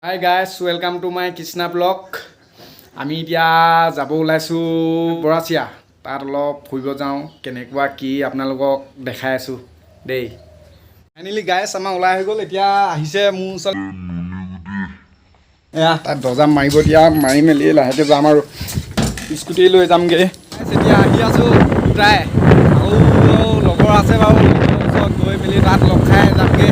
Hi guys welcome to my Krishna blog. আমি এতিয়া যাব ওলাইছোঁ বৰাচিয়া। তাত অলপ ফুৰিব যাওঁ, কেনেকুৱা কি আপোনালোকক দেখাই আছোঁ দেই। ফাইনেলি গাইজ আমাৰ ওলাই হৈ গ'ল। এতিয়া আহিছে মোৰ ওচৰত এয়া তাত দৰ্জা মাৰিব, এতিয়া মাৰি মেলি লাহেকৈ যাম আৰু স্কুটি লৈ যামগৈ। এতিয়া আহি আছোঁ দুটাই, আৰু লগৰ আছে বাৰু, লগৰ ওচৰত গৈ মেলি তাত লগ খাই যামগৈ।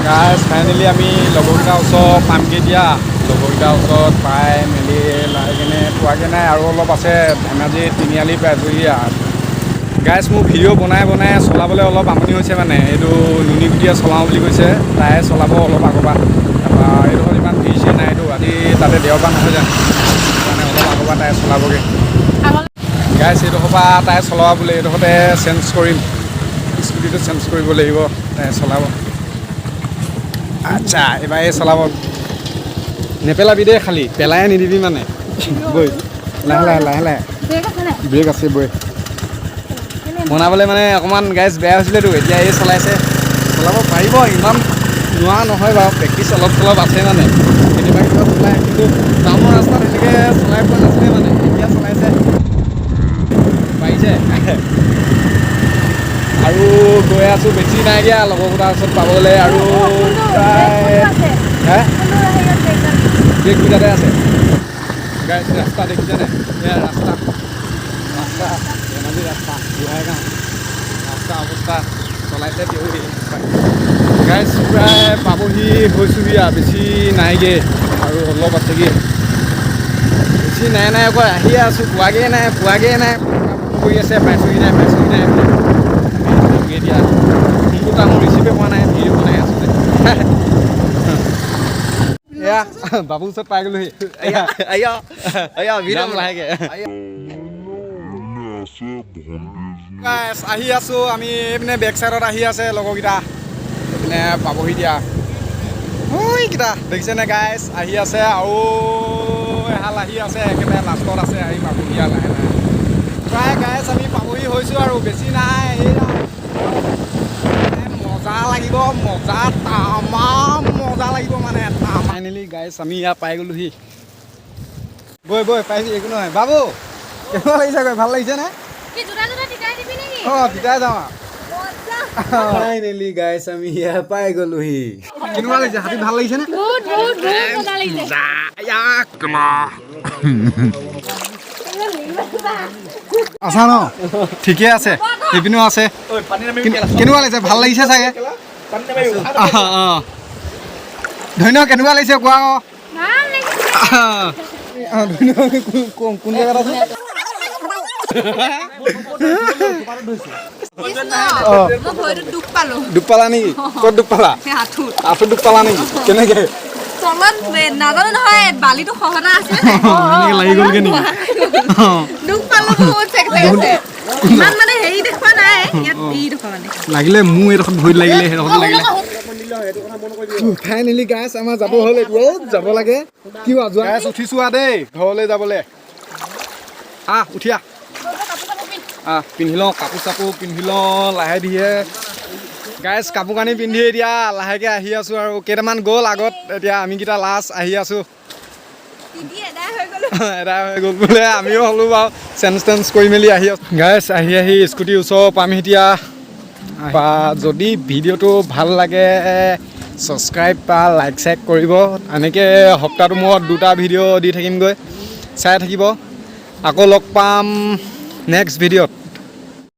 গাইজ ফাইনেলি আমি লগৰকেইটাৰ ওচৰত পামগৈ। এতিয়া লগৰকেইটাৰ ওচৰত পাই মেলি লাহে কেনে পোৱাগৈ নাই, আৰু অলপ আছে ধেমাজি তিনিআলি পাইছোঁহি। গাইজ মোৰ ভিডিঅ' বনাই চলাবলৈ অলপ আমনি হৈছে, মানে এইটো নুনিগুটিয়ে চলাওঁ বুলি কৈছে, তাই চলাব অলপ আগৰ পৰা। তাৰপৰা এইডোখৰত ইমান ভিৰ নাইতো, আজি তাতে দেওবাৰ নহয় জানো, মানে অলপ আগৰ পৰা তাই চলাবগৈ। গাইজ এইডোখৰ পৰা তাই চলাব বোলে, এইডোখৰতে চেঞ্জ কৰিম, স্কুটিটো চেঞ্জ কৰিব লাগিব, তাই চলাব। আচ্ছা এইবাৰ এই চলাব, নেপেলাবি দেই, খালি পেলাই নিদিবি মানে। বৈ লাহে লাহে লাহে লাহে, ব্ৰেক আছে বৈ। বনাবলৈ মানে অকণমান গাইজ বেয়া হৈছিলেতো, এতিয়া এই চলাইছে, চলাব পাৰিব, ইমান নোৱাৰা নহয় বাৰু, প্ৰেক্টিচ অলপ চলপ আছে মানে। কেতিয়াবা কেতিয়াবা চলাই, কিন্তু টাউনৰ ৰাস্তাত এনেকৈ চলাই পোৱা নাছিলে মানে, এতিয়া চলাইছে, পাৰিছে। আৰু গৈ আছোঁ, বেছি নাইকিয়া লগৰকেইটাৰ ওচৰত পাবলৈ, আৰু ব্ৰেক দুটাতে আছে। গাইজ ৰাস্তা দেখিছেনে, এয়া ৰাস্তা ধেমাজি ৰাস্তা, গোহাঁইগাঁও ৰাস্তা অৱস্থা, চলাইছে তেঁওহি। গাইজ প্ৰায় পাবহি হৈছোঁহি আৰু, বেছি নাইগৈ, আৰু অলপ আছেগৈ, বেছি নাই আকৌ আহিয়ে আছোঁ, পোৱাগৈ নাই কৰি আছে, পাইছোঁহি নাই এতিয়া। ফোনটো তাৰ মোৰ ৰিচিভে পোৱা নাই, ভিডিঅ' বনাই আছোঁ যে। এয়া বাবুৰ ওচৰত পাই গ'লোহি, লাহেকৈ আহি আছোঁ আমি। এইপিনে বেক চাইডত আহি আছে লগৰকেইটা, এইপিনে পাবহি দিয়া কেইটা, দেখিছেনে গাইজ আহি আছে, আৰু এহাল আহি আছে, একেবাৰে লাষ্টত আছে, আহি পাবহি লাহে লাহে। প্ৰায় গাইজ আমি পাবহি হৈছোঁ, আৰু বেছি নাই। মজা লাগিব, তামাম মজা লাগিব মানে। ফাইনেলি গাইজ আমি ইয়াত পাই গ'লোহি। বৈ পাইহি, একো নহয়। বাবু কেনেকুৱা লাগিছে, গৈ ভাল লাগিছে নে? অঁ তিতাই যাওঁ আৰু। ফাইনেলি গাইজ আমি ইয়াত পাই গ'লোহি। কেনেকুৱা লাগিছে, হাতী ভাল লাগিছে নে? আছা ন, ঠিকে আছে, সেইপিনেও আছে। কেনেকুৱা লাগিছে, ভাল লাগিছে চাগে? অঁ ধন্য, কেনেকুৱা লাগিছে কোৱা আকৌ। কোন জেগাত আছে? দুখ পালা নেকি? ক'ত দুখ পালা? আঁঠুত দুখ পালা নেকি? কেনেকে? নাজানো নহয়, বালিটো খহনা আছে, লাগি গ'লগে নেকি? দুখ পালো বহুত, ইমান মানে হেৰি দেখুৱা নাই ইয়াত, মানে লাগিলে মোৰ এইডোখৰত ভৰিত লাগিলে, সেইডোখৰত লাগিলে। ফাইনেলি গাইজ আমাৰ যাব হ'ল, এতিয়া যাব লাগে। কি যোৱা গাইজ উঠিছোঁ আৰু দেই, ঘৰলৈ যাবলৈ। উঠিয়া পিন্ধি লওঁ, কাপোৰ চাপোৰ পিন্ধি লওঁ লাহে ধীৰে। গাইজ কাপোৰ কানি পিন্ধি এতিয়া লাহেকৈ আহি আছোঁ, আৰু কেইটামান গ'ল আগত, এতিয়া আমিকেইটা লাষ্ট আহি আছোঁ। এদাই হৈ গ'ল বোলে, আমিও হ'লোঁ বাৰু চেঞ্জ কৰি মেলি আহি আছোঁ। গাইজ আহি স্কুটিৰ ওচৰ পামহি এতিয়া। যদি ভিডিঅ'টো ভাল লাগে ছাবস্ক্ৰাইব বা লাইক কৰিব। এনেকৈ সপ্তাহটোৰ মূৰত 2টা ভিডিঅ' দি থাকিমগৈ, চাই থাকিব। আকৌ লগ পাম নেক্সট ভিডিঅ'ত।